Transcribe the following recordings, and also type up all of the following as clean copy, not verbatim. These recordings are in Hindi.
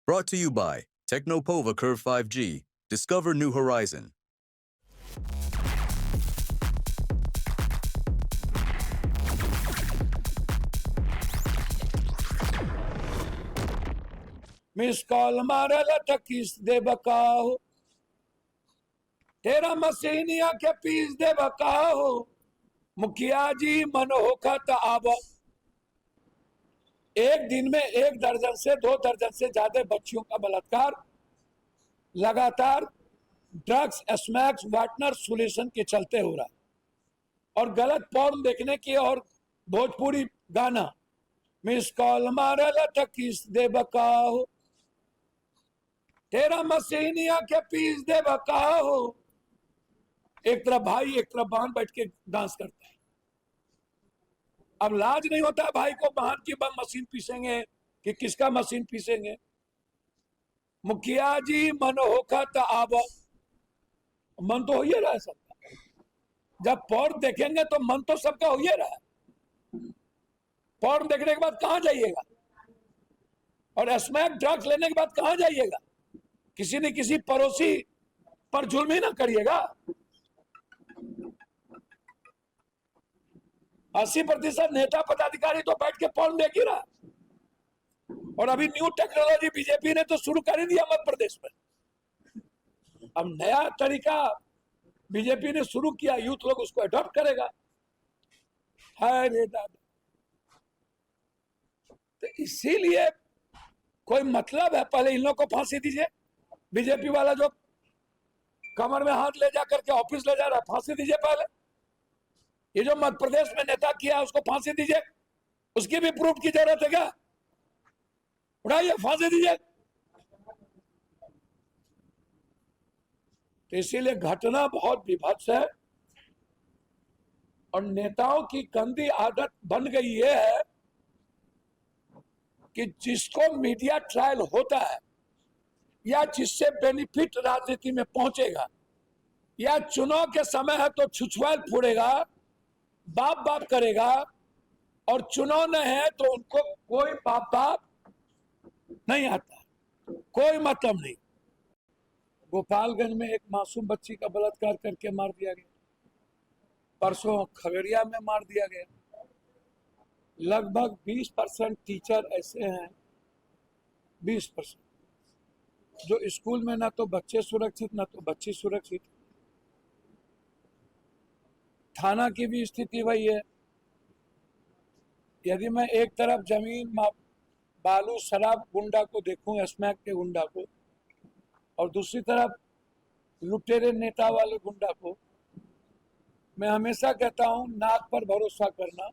Brought to you by Technopova Curve 5G. Discover new horizon. Miss call मारल त किस दे बकाहो, तेरा मसीनिया के पीस दे बकाहो, मुखिया जी मनोखा त आब। एक दिन में 1 दर्जन से 2 दर्जन से ज्यादा बच्चियों का बलात्कार लगातार ड्रग्स, स्मैक्स, वार्टनर सोल्यूशन के चलते हो रहा है। और गलत पॉर्न देखने की और भोजपुरी गाना मिस कॉल मारल त किस दे बकाहो, तेरा मसीनिया के पीस दे बकाहो। एक तरफ भाई एक तरफ बहन बैठ के डांस करता है। अब लाज नहीं होता भाई को बहन की मशीन पीसेंगे कि किसका मशीन पीसेंगे। मुखिया जी मनोखा त आब, मन तो हो ही रहा है सबका। जब पॉर्न देखेंगे तो मन तो सबका हो ही रहा है। पॉर्न देखने के बाद कहां जाइएगा, और स्मैक ड्रग्स लेने के बाद कहां जाइएगा। किसी न किसी पड़ोसी पर जुल्म ही ना करिएगा। 80% नेता पदाधिकारी तो बैठ के पॉर्न देख ही रहा। और अभी न्यू टेक्नोलॉजी बीजेपी ने तो शुरू कर ही दिया मध्य प्रदेश में। अब नया तरीका बीजेपी ने शुरू किया, यूथ लोग उसको अडॉप्ट करेगा। है रे दादा, तो इसीलिए कोई मतलब है? पहले इन लोग को फांसी दीजिए। बीजेपी वाला जो कमर में हाथ ले जाकर के ऑफिस ले जा रहा है, फांसी दीजिए पहले। ये जो मध्य प्रदेश में नेता किया उसको फांसी दीजिए। उसकी भी प्रूफ की जरूरत है क्या? उठाइए, फांसी दीजिए। तो इसीलिए घटना बहुत विभत्स है। और नेताओं की गंदी आदत बन गई ये है कि जिसको मीडिया ट्रायल होता है या जिससे बेनिफिट राजनीति में पहुंचेगा, या चुनाव के समय है तो छुछुआल फोड़ेगा, बाप बाप करेगा, और चुनाव न है तो उनको कोई बाप बाप नहीं आता, कोई मतलब नहीं। गोपालगंज में एक मासूम बच्ची का बलात्कार करके मार दिया गया। परसों खगड़िया में मार दिया गया। लगभग 20% टीचर ऐसे हैं, 20%, जो स्कूल में ना तो बच्चे सुरक्षित ना तो बच्ची सुरक्षित। थाना की भी स्थिति वही है। यदि मैं एक तरफ जमीन बालू शराब गुंडा को देखूं, स्मैक के गुंडा को, और दूसरी तरफ लुटेरे नेता वाले गुंडा को, मैं हमेशा कहता हूं नाक पर भरोसा करना,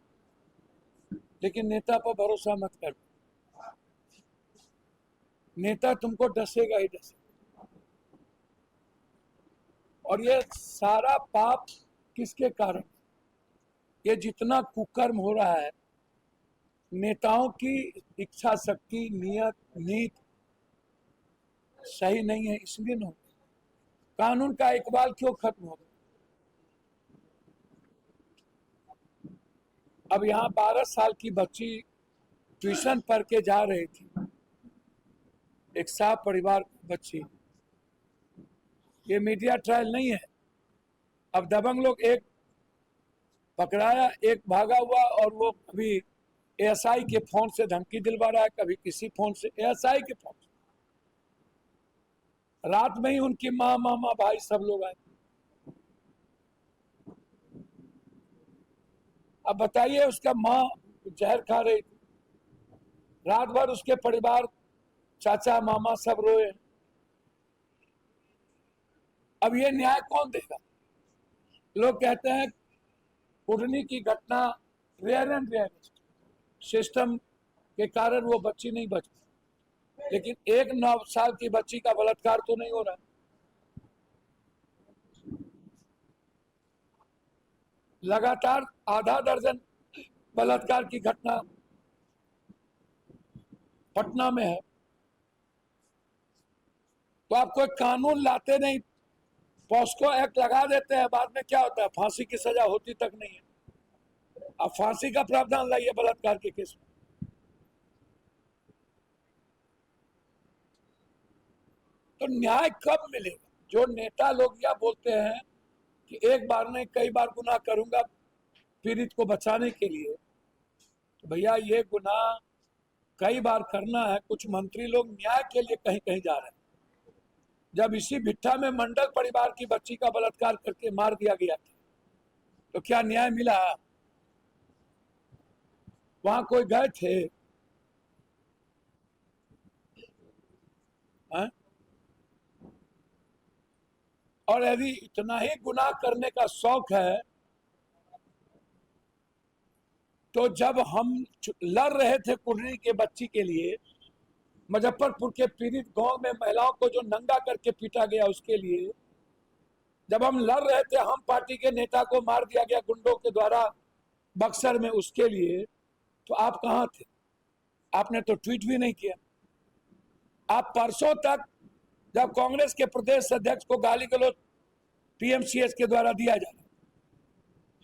लेकिन नेता पर भरोसा मत करना। नेता तुमको डसेगा ही डसेगा। और ये सारा पाप किसके कारण? ये जितना कुकर्म हो रहा है, नेताओं की इच्छा शक्ति, नियत, नीति सही नहीं है, इसलिए न हो। कानून का इकबाल क्यों खत्म हो गया? अब यहाँ 12 साल की बच्ची ट्यूशन पढ़ के जा रही थी, एक साफ परिवार की बच्ची। ये मीडिया ट्रायल नहीं है। अब दबंग लोग एक पकड़ाया, एक भागा हुआ, और वो कभी एएसआई के फोन से धमकी दिलवा रहा है, कभी किसी फोन से, एएसआई के फोन से। रात में ही उनकी माँ, मामा, भाई सब लोग आए। अब बताइए, उसका माँ जहर खा रही थी, रात भर उसके परिवार, चाचा मामा सब रोए। अब ये न्याय कौन देगा? लोग कहते हैं कुटनी की घटना रेयर एंड रेयरेस्ट, सिस्टम के कारण वो बच्ची नहीं बच गई, लेकिन एक 9 साल की बच्ची का बलात्कार तो नहीं हो रहा। लगातार आधा दर्जन बलात्कार की घटना पटना में है। तो आप कोई कानून लाते नहीं, पॉस्को एक्ट लगा देते हैं, बाद में क्या होता है? फांसी की सजा होती तक नहीं है। अब फांसी का प्रावधान लाइए बलात्कार के केस में। तो न्याय कब मिलेगा? जो नेता लोग यह बोलते हैं कि एक बार नहीं कई बार गुनाह करूंगा पीड़ित को बचाने के लिए, तो भैया ये गुनाह कई बार करना है। कुछ मंत्री लोग न्याय के लिए कहीं कहीं जा रहे हैं। जब इसी भिट्ठा में मंडल परिवार की बच्ची का बलात्कार करके मार दिया गया था, तो क्या न्याय मिला? वहां कोई गए थे? है? और यदि इतना ही गुनाह करने का शौक है, तो जब हम लड़ रहे थे कुंडली के बच्ची के लिए, मुजफ्फरपुर के पीड़ित गांव में महिलाओं को जो नंगा करके पीटा गया उसके लिए, जब हम लड़ रहे थे, हम पार्टी के नेता को मार दिया गया गुंडों के द्वारा बक्सर में, उसके लिए, तो आप कहां थे? आपने तो ट्वीट भी नहीं किया। आप परसों तक जब कांग्रेस के प्रदेश अध्यक्ष को गाली गलौज पीएमसीएच के द्वारा दिया जा रहा,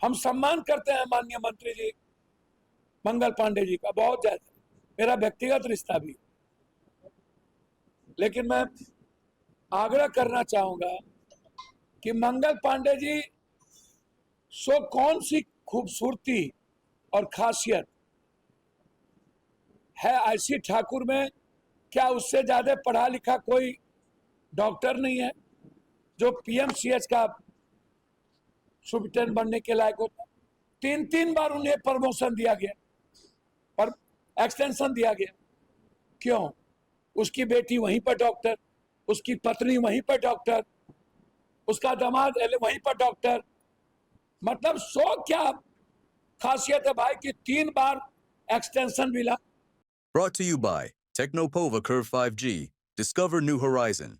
हम सम्मान करते हैं माननीय मंत्री जी मंगल पांडे जी का बहुत ज्यादा, मेरा व्यक्तिगत रिश्ता भी, लेकिन मैं आग्रह करना चाहूंगा कि मंगल पांडे जी सो कौन सी खूबसूरती और खासियत है आईसी ठाकुर में? क्या उससे ज्यादा पढ़ा लिखा कोई डॉक्टर नहीं है जो पीएमसीएच का सुपरिटेंडेंट बनने के लायक होता? 3 बार उन्हें प्रमोशन दिया गया और एक्सटेंशन दिया गया। क्यों? उसकी बेटी वहीं पर डॉक्टर, उसकी पत्नी वहीं पर डॉक्टर, उसका दामाद वहीं पर डॉक्टर। मतलब सो क्या खासियत है भाई कि 3 बार एक्सटेंशन मिला। Brought to you by Technopova Curve 5G. Discover new horizon.